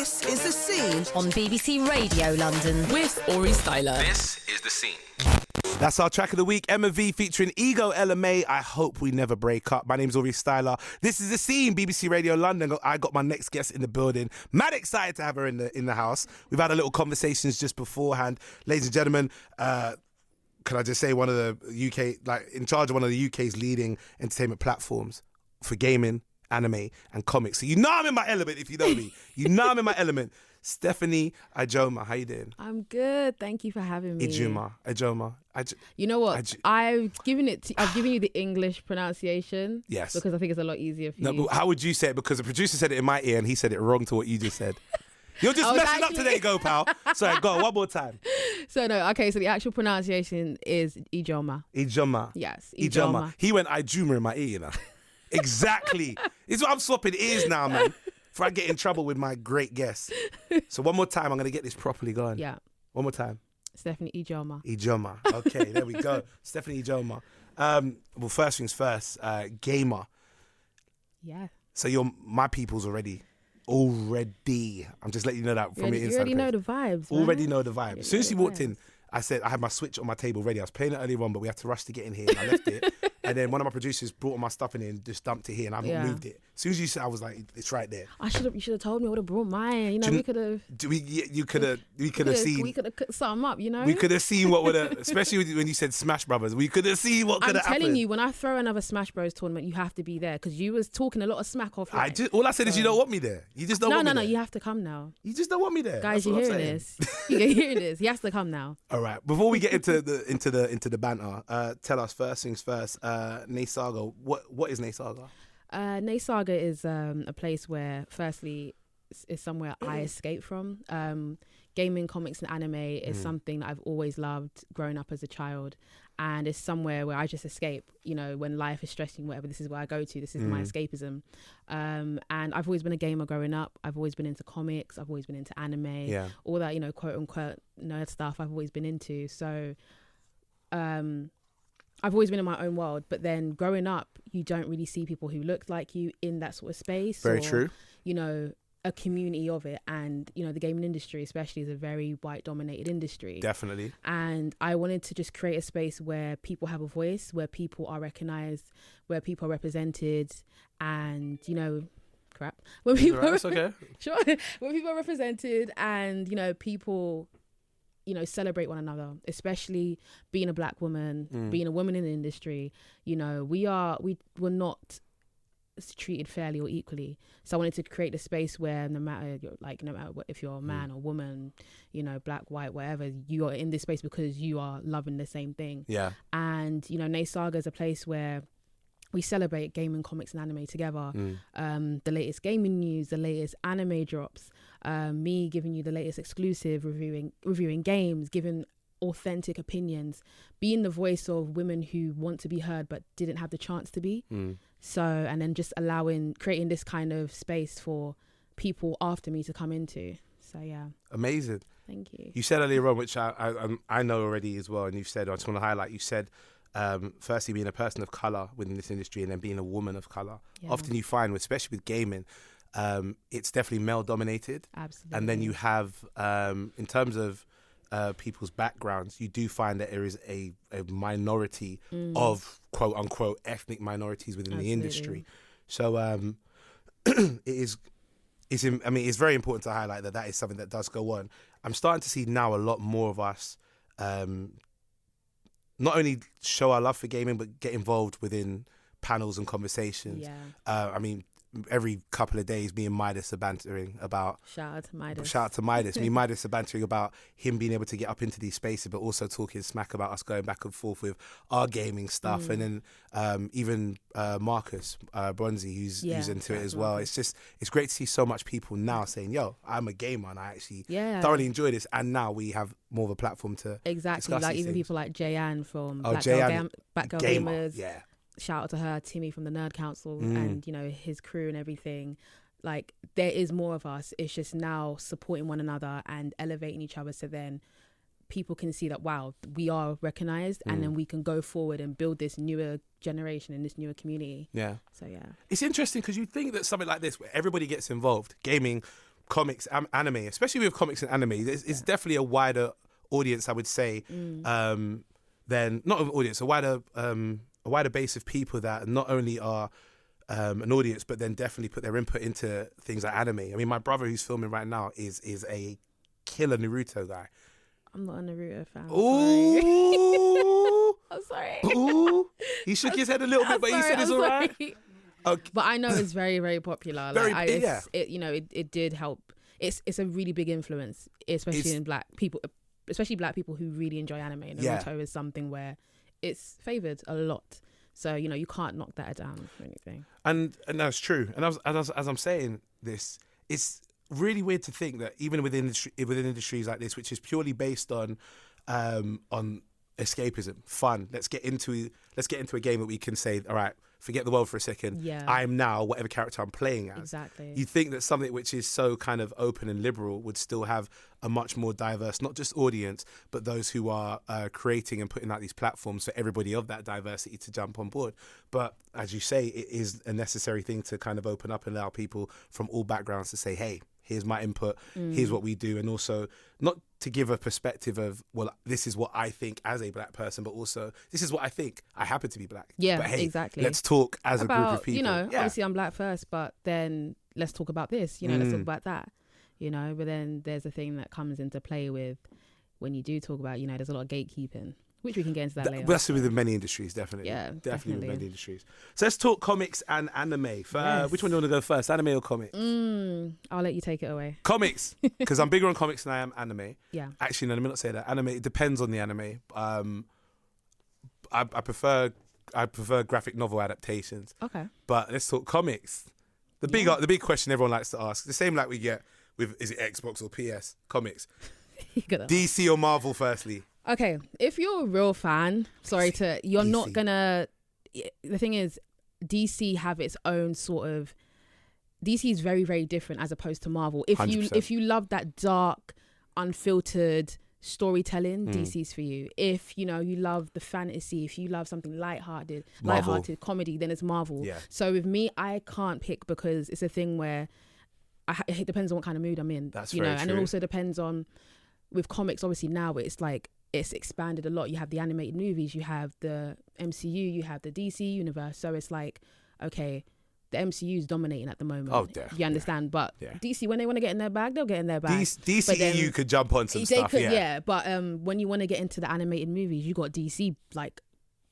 This is The Scene on BBC Radio London with Aurie Styla. This is The Scene. That's our track of the week, Emma V featuring Ego LMA. I hope we never break up. My name's Aurie Styla. This is The Scene, BBC Radio London. I got my next guest in the building. Mad excited to have her in the house. We've had a little conversations just beforehand. Ladies and gentlemen, can I just say one of the UK, like in charge of one of the UK's leading entertainment platforms for gaming, anime and comics. So you know I'm in my element if you know me. You know I'm in my element. Stephanie Ijoma, how you doing? I'm good. Thank you for having me. Ijoma. You know what? I've given you the English pronunciation. Yes. Because I think it's a lot easier for you. No, but how would you say it? Because the producer said it in my ear and he said it wrong to what you just said. You're just messing up today, go pal. Sorry, go on, one more time. So the actual pronunciation is Ijoma. Ijoma. Yes, Ijoma. He went Ijoma in my ear, you know. Exactly. This is what I'm swapping ears now, man. Before I get in trouble with my great guest. So one more time, I'm going to get this properly going. Yeah. One more time. Stephanie Ijoma. Ijoma. Okay, there we go. Stephanie Ijoma. Well, first things first, gamer. Yeah. So you're my people's already. I'm just letting you know that from your inside. You already know the vibes, man. Already know the vibe. As soon as you walked in, I said I had my Switch on my table ready. I was playing it earlier on, but we had to rush to get in here. And I left it. And then one of my producers brought all my stuff in here and just dumped it here, and I haven't moved it. As soon as you said, I was like, it's right there. You should have told me. I would have brought mine. You know, we could have. We could have seen. We could have cooked something up. You know. We could have seen what would have, especially when you said Smash Brothers. We could have seen what could have happened. I'm telling you, when I throw another Smash Bros tournament, you have to be there because you was talking a lot of smack off. All I said is you don't want me there. You just don't want me there. No, you have to come now. You just don't want me there. Guys, you're hearing this. You're hearing this. He has to come now. All right. Before we get into the banter, tell us first things first. Nasaga. What is Nasaga? Nasaga is a place where, firstly, is somewhere I escape from. Gaming, comics, and anime is something that I've always loved growing up as a child, and it's somewhere where I just escape. You know, when life is stressing, whatever, this is where I go to. This is my escapism. And I've always been a gamer growing up. I've always been into comics. I've always been into anime. All that, you know, quote unquote nerd stuff. I've always been into. So, I've always been in my own world, but then growing up, you don't really see people who look like you in that sort of space. Very true. You know, a community of it. And, you know, the gaming industry especially is a very white-dominated industry. Definitely. And I wanted to just create a space where people have a voice, where people are recognised, where people are represented, and, you know, when people okay. Sure. When people are represented and, you know, people, you know, celebrate one another, especially being a black woman, being a woman in the industry. You know, we're not treated fairly or equally. So I wanted to create a space where no matter what, if you're a man or woman, you know, black, white, whatever, you are in this space because you are loving the same thing. Yeah. And, you know, Nasaga is a place where we celebrate gaming, comics and anime together. The latest gaming news, the latest anime drops, me giving you the latest exclusive, reviewing games, giving authentic opinions, being the voice of women who want to be heard but didn't have the chance to be. So, and then just creating this kind of space for people after me to come into. So yeah. Amazing. Thank you. You said earlier on, which I know already as well, and you've said, I just want to highlight, you said, firstly being a person of colour within this industry and then being a woman of colour. Yeah. Often you find, especially with gaming, it's definitely male dominated. Absolutely. And then you have, in terms of people's backgrounds, you do find that there is a minority of quote unquote ethnic minorities within the industry. So it's very important to highlight that is something that does go on. I'm starting to see now a lot more of us not only show our love for gaming, but get involved within panels and conversations. Yeah. I mean, every couple of days, me and Midas are bantering about... Shout out to Midas. Me and Midas are bantering about him being able to get up into these spaces, but also talking smack about us going back and forth with our gaming stuff. And then even Marcus Bronzy, who's into it as well. It's great to see so much people now saying, yo, I'm a gamer and I actually thoroughly enjoy this. And now we have more of a platform to discuss like these even things. people like Jayanne from Black Girl Gamer. Gamers. Yeah. Shout out to her, Timmy from the Nerd Council, and, you know, his crew and everything. Like, there is more of us. It's just now supporting one another and elevating each other, so then people can see that, wow, we are recognised, and then we can go forward and build this newer generation and this newer community. Yeah. So, yeah. It's interesting because you think that something like this, where everybody gets involved, gaming, comics, anime, especially with comics and anime, it's definitely a wider audience, I would say, than not an audience, a wider base of people that not only are an audience, but then definitely put their input into things like anime. I mean, my brother who's filming right now is a killer Naruto guy. I'm not a Naruto fan. Ooh. I'm sorry. Ooh. He shook his head a little bit, but he said it's all right. Okay. But I know it's very, very popular. It did help. It's a really big influence, especially in black people who really enjoy anime. And Naruto is something where it's favoured a lot. So, you can't knock that down or anything. And that's true. And as I'm saying this, it's really weird to think that even within industries like this, which is purely based on escapism, fun. Let's get into a game that we can say, all right, forget the world for a second. Yeah. I am now whatever character I'm playing as. Exactly. You think that something which is so kind of open and liberal would still have a much more diverse, not just audience, but those who are creating and putting out these platforms for everybody of that diversity to jump on board. But as you say, it is a necessary thing to kind of open up and allow people from all backgrounds to say, hey, here's my input, here's what we do. And also not to give a perspective of, well, this is what I think as a black person, but also this is what I think. I happen to be black. Yeah, but hey, exactly. Let's talk as a group of people. Obviously I'm black first, but then let's talk about this, let's talk about that, but then there's a thing that comes into play with when you do talk about, there's a lot of gatekeeping, which we can get into that later. That's within many industries, definitely. Yeah, definitely with many industries. So let's talk comics and anime. Yes. Which one do you want to go first, anime or comics? I'll let you take it away. Comics, because I'm bigger on comics than I am anime. Yeah. Actually, no, let me not say that. Anime, it depends on the anime. I prefer graphic novel adaptations. Okay. But let's talk comics. The big question everyone likes to ask, the same like we get with, is it Xbox or PS? Comics. DC or Marvel, firstly? Okay, if you're a real fan, you're DC. Not gonna. The thing is, DC have its own sort of. DC is very, very different as opposed to Marvel. If you love that dark, unfiltered storytelling, DC's for you. If you love the fantasy, if you love something lighthearted comedy, then it's Marvel. Yeah. So with me, I can't pick because it's a thing where it depends on what kind of mood I'm in. That's very true. And it also depends on with comics. Obviously now it's like. It's expanded a lot. You have the animated movies, you have the MCU, you have the DC universe. So it's like, okay, the MCU is dominating at the moment. Oh, definitely. You understand? But DC, when they want to get in their bag, they'll get in their bag. DCEU could jump on some stuff, yeah. But when you want to get into the animated movies, you got DC like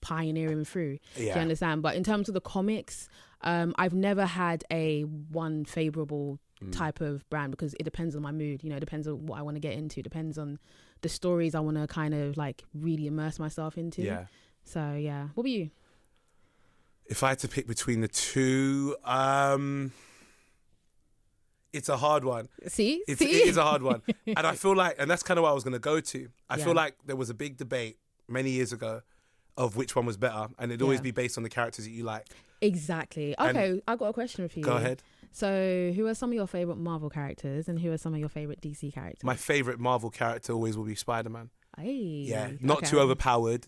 pioneering through. Yeah. Do you understand? But in terms of the comics, I've never had a one favourable type of brand because it depends on my mood. It depends on what I want to get into. It depends on the stories I want to kind of like really immerse myself into. Yeah. So yeah. What about you? If I had to pick between the two, it's a hard one. It is a hard one. And I feel like, and that's kind of what I was going to go to. I feel like there was a big debate many years ago of which one was better, and it'd always be based on the characters that you like. Exactly. Okay, I've got a question for you. Go ahead. So who are some of your favourite Marvel characters and who are some of your favourite DC characters? My favourite Marvel character always will be Spider-Man. Hey, yeah, not too overpowered,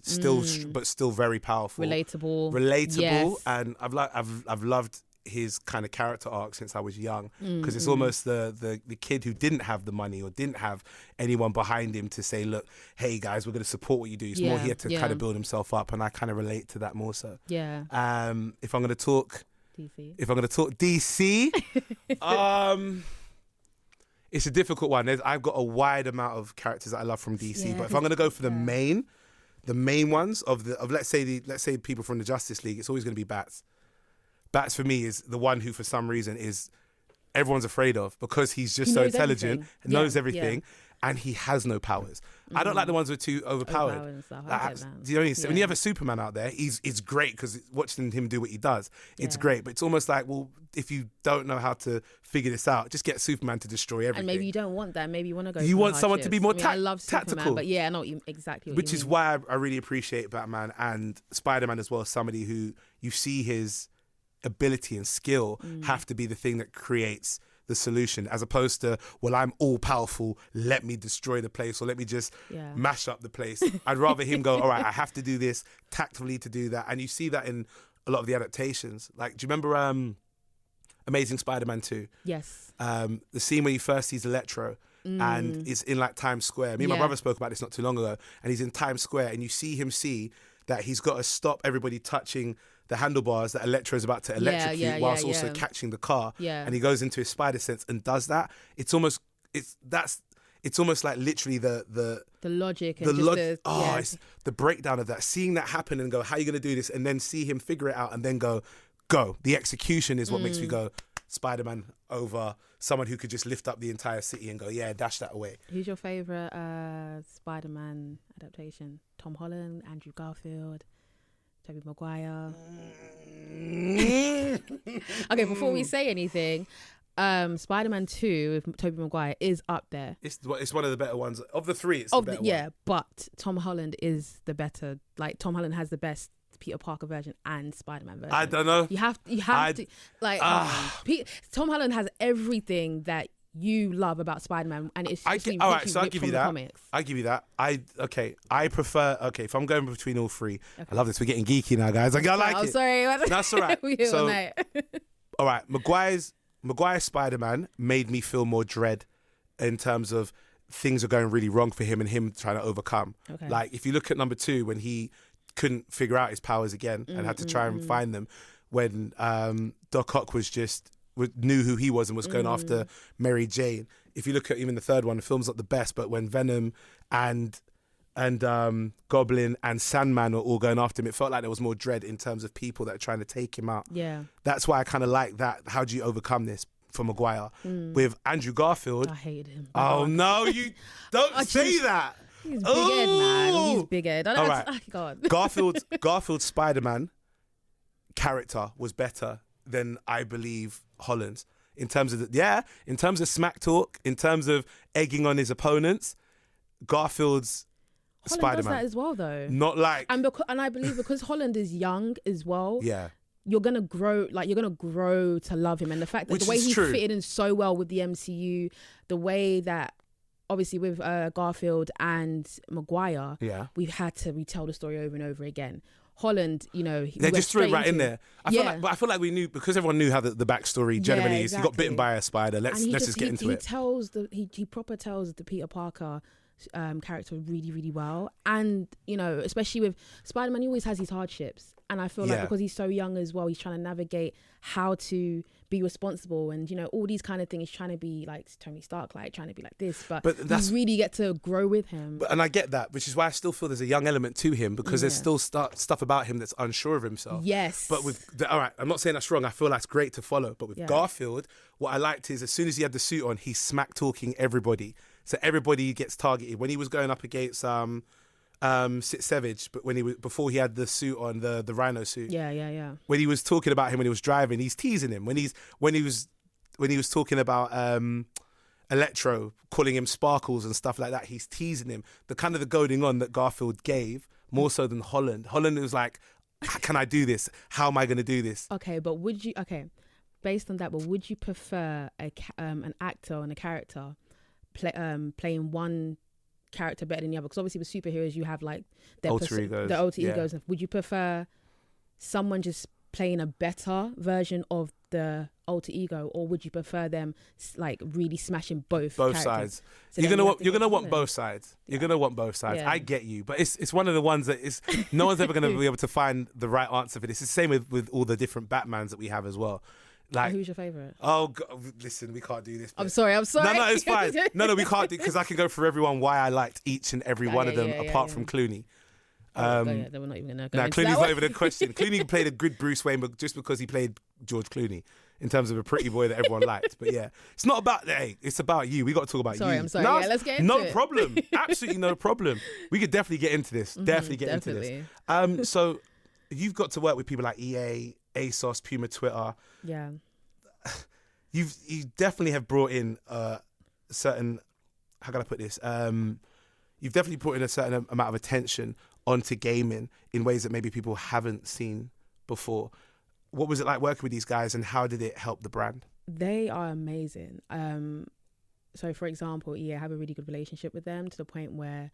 but still very powerful, relatable, yes. And I've loved his kind of character arc since I was young because it's almost the kid who didn't have the money or didn't have anyone behind him to say, look, hey guys, we're going to support what you do. He's more here to kind of build himself up, and I kind of relate to that more so. Yeah. If I'm going to talk DC, it's a difficult one. I've got a wide amount of characters that I love from DC, but if I'm going to go for the main ones of let's say people from the Justice League, it's always going to be Bats. Bats for me is the one who, for some reason, is everyone's afraid of because he's just so intelligent, knows everything, and he has no powers. I don't like the ones who are too overpowered. Do you know what I mean? When you have a Superman out there, it's great because watching him do what he does, it's great. But it's almost like, well, if you don't know how to figure this out, just get Superman to destroy everything. And maybe you don't want that. Maybe you want to go. You want someone to be more I love Superman, tactical. But yeah, I know exactly what Which you is mean. why I really appreciate Batman and Spider-Man as well. Somebody who you see his ability and skill have to be the thing that creates the solution, as opposed to, well, I'm all powerful, let me destroy the place or let me just mash up the place. I'd rather him go, all right, I have to do this tactfully to do that. And you see that in a lot of the adaptations. Like, do you remember Amazing Spider-Man 2. Yes. The scene where he first sees Electro and is in like Times Square. Me and my brother spoke about this not too long ago, and he's in Times Square and you see him see that he's got to stop everybody touching the handlebars that Electro's about to electrocute whilst also catching the car. Yeah. And he goes into his spider sense and does that. It's almost like literally the logic and it's the breakdown of that. Seeing that happen and go, how are you going to do this? And then see him figure it out and then go. The execution is what makes me go, Spider-Man over someone who could just lift up the entire city and go, yeah, dash that away. Who's your favourite Spider-Man adaptation? Tom Holland, Andrew Garfield, Tobey Maguire? Okay, before we say anything, Spider-Man 2 with Tobey Maguire is up there. It's one of the better ones. Of the three, it's the better one. Yeah, but Tom Holland is the better. Like, Tom Holland has the best Peter Parker version and Spider-Man version. I don't know. You have to like Tom Holland has everything that you love about Spider-Man, and it's just all right. So I'll give you that. I give you that. I prefer. Okay, if I'm going between all three, I love this. We're getting geeky now, guys. I like it. I'm sorry. That's all right. So, all right. Maguire's Spider-Man made me feel more dread in terms of things are going really wrong for him and him trying to overcome. Okay. Like if you look at number 2, when he couldn't figure out his powers again and had to try and find them, when Doc Ock knew who he was and was going after Mary Jane. If you look at even the third one, the film's not the best, but when Venom and Goblin and Sandman were all going after him, it felt like there was more dread in terms of people that are trying to take him out. Yeah. That's why I kind of like that. How do you overcome this for Maguire? With Andrew Garfield. I hated him. Oh, no, you don't say that. He's big head, man. He's big head. All right. God. Garfield's Spider-Man character was better than, I believe, Holland's. In terms of in terms of smack talk, in terms of egging on his opponents, Garfield's Holland Spider-Man does that as well, though. Not like, and I believe because Holland is young as well. Yeah. You're gonna grow to love him, and the fact that the way he fitted in so well with the MCU, the way that obviously with Garfield and Maguire, we've had to retell the story over and over again. Holland, they just threw it right in there. I feel like we knew, because everyone knew how the backstory generally is. He got bitten by a spider. Let's just get into it. He proper tells the Peter Parker character really, really well, and especially with Spider-Man, he always has his hardships, and I feel like because he's so young as well, he's trying to navigate how to be responsible and all these kind of things, trying to be like Tony Stark, like trying to be like this, but you really get to grow with him. And I get that, which is why I still feel there's a young element to him, because there's still stuff about him that's unsure of himself. Yes. But all right, I'm not saying that's wrong. I feel that's great to follow. But with Garfield, what I liked is as soon as he had the suit on, he's smack talking everybody. So everybody gets targeted. When he was going up against Sid Savage, but before he had the suit on, the Rhino suit. Yeah. When he was talking about him when he was driving, he's teasing him. When he was talking about Electro, calling him Sparkles and stuff like that, he's teasing him. The kind of the goading on that Garfield gave, more so than Holland. Holland was like, can I do this? How am I going to do this? Okay, but based on that, would you prefer an actor and a character playing one character better than the other? Because obviously with superheroes you have like their alter egos. The alter egos. Would you prefer someone just playing a better version of the alter ego, or would you prefer them like really smashing both sides? So you're gonna want both sides. You're gonna want both sides. I get you, but it's one of the ones that is no one's ever gonna be able to find the right answer for this. It's the same with all the different Batmans that we have as well. Like, who's your favourite? Oh, God, listen, we can't do this. I'm sorry. No, it's fine. No, we can't do, because I can go for everyone why I liked each and every one of them, apart from Clooney. We're not even going to go into Clooney's that not even a question. Clooney played a good Bruce Wayne, but just because he played George Clooney in terms of a pretty boy that everyone liked. But yeah, it's not about, it's about you. We got to talk about you. I'm sorry. No, let's get into it. No problem. Absolutely no problem. We could definitely get into this. Definitely get into this. So you've got to work with people like EA, ASOS, Puma, Twitter. Yeah. You definitely have brought in certain, how can I put this? You've definitely brought in a certain amount of attention onto gaming in ways that maybe people haven't seen before. What was it like working with these guys, and how did it help the brand? They are amazing. So for example, I have a really good relationship with them to the point where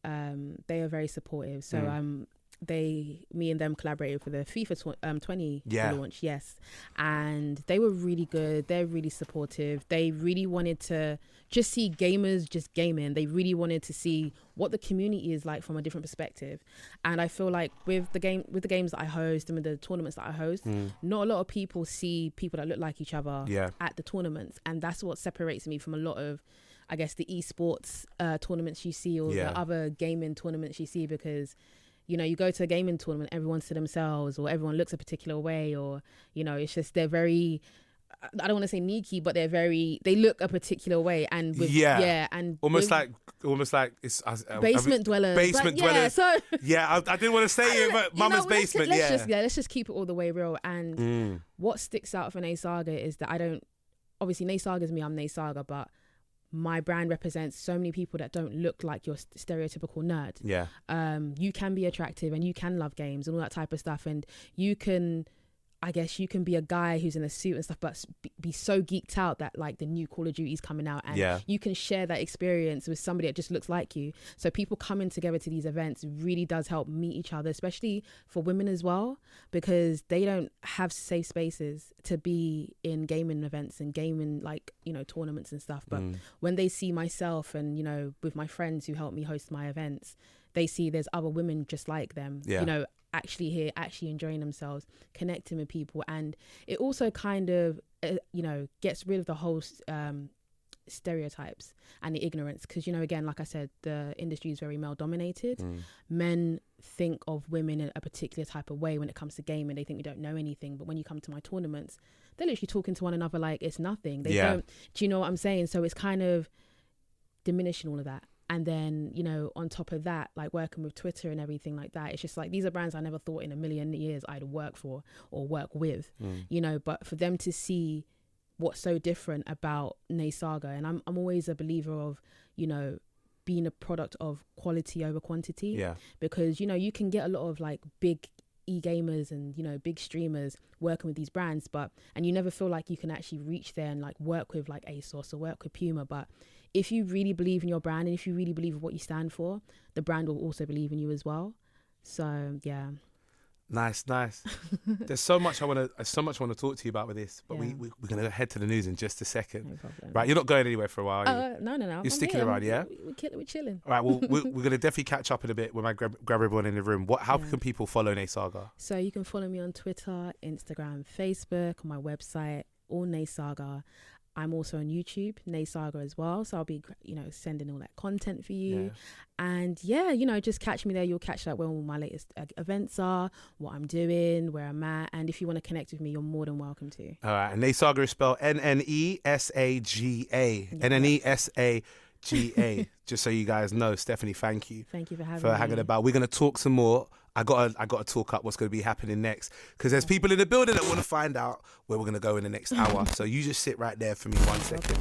they are very supportive. So me and them collaborated for the FIFA 20 Yeah. launch, yes, and they were really good. They're really supportive. They really wanted to just see gamers just gaming. They really wanted to see what the community is like from a different perspective. And I feel like with the games that I host and with the tournaments that I host, not a lot of people see people that look like each other at the tournaments, and that's what separates me from a lot of, I guess, the esports tournaments you see, or the other gaming tournaments you see, because you know, you go to a gaming tournament, everyone's to themselves, or everyone looks a particular way, or, you know, it's just, they're very, I don't want to say sneaky, but they look a particular way. And with, and almost like it's basement dwellers. Basement dwellers. So I didn't want to say it, but mama's basement. Let's just keep it all the way real. And what sticks out for Nay Saga is that obviously Nay Saga is me, I'm Nay Saga, but my brand represents so many people that don't look like your stereotypical nerd. Yeah. You can be attractive and you can love games and all that type of stuff. And you can be a guy who's in a suit and stuff, but be so geeked out that like the new Call of Duty is coming out, and you can share that experience with somebody that just looks like you. So people coming together to these events really does help meet each other, especially for women as well, because they don't have safe spaces to be in gaming events and gaming, like, you know, tournaments and stuff. But when they see myself and, you know, with my friends who help me host my events, they see there's other women just like them, you know, actually here, actually enjoying themselves, connecting with people. And it also kind of, you know, gets rid of the whole stereotypes and the ignorance, because, you know, again, like I said, the industry is very male dominated. Men think of women in a particular type of way when it comes to gaming. They think we don't know anything, but when you come to my tournaments, they're literally talking to one another like it's nothing. They don't, do you know what I'm saying? So it's kind of diminishing all of that. And then, you know, on top of that, like working with Twitter and everything like that, it's just like, these are brands I never thought in a million years I'd work for or work with, you know, but for them to see what's so different about Nay Saga, and I'm always a believer of, you know, being a product of quality over quantity, because, you know, you can get a lot of like big e-gamers and, you know, big streamers working with these brands, and you never feel like you can actually reach there and like work with like ASOS or work with Puma. But if you really believe in your brand and if you really believe in what you stand for, the brand will also believe in you as well. So yeah. Nice. There's so much I want to talk to you about with this, but we're gonna head to the news in just a second. No problem. Right, you're not going anywhere for a while, are you? No. You're sticking around, yeah? We're chilling. All right, well, we're gonna definitely catch up in a bit when I grab everyone in the room. How can people follow Nay Saga? So you can follow me on Twitter, Instagram, Facebook, on my website, all Nay Saga. I'm also on YouTube, Nay Saga as well. So I'll be, you know, sending all that content for you. And yeah, you know, just catch me there. You'll catch that when all my latest events are, what I'm doing, where I'm at. And if you want to connect with me, you're more than welcome to. All right. And Nay Saga is spelled Nnesaga. Nnesaga. Just so you guys know. Stephanie, thank you. Thank you for having me. Hanging about. We're going to talk some more. I got to talk up what's going to be happening next, because there's people in the building that want to find out where we're going to go in the next hour. So you just sit right there for me 1 second.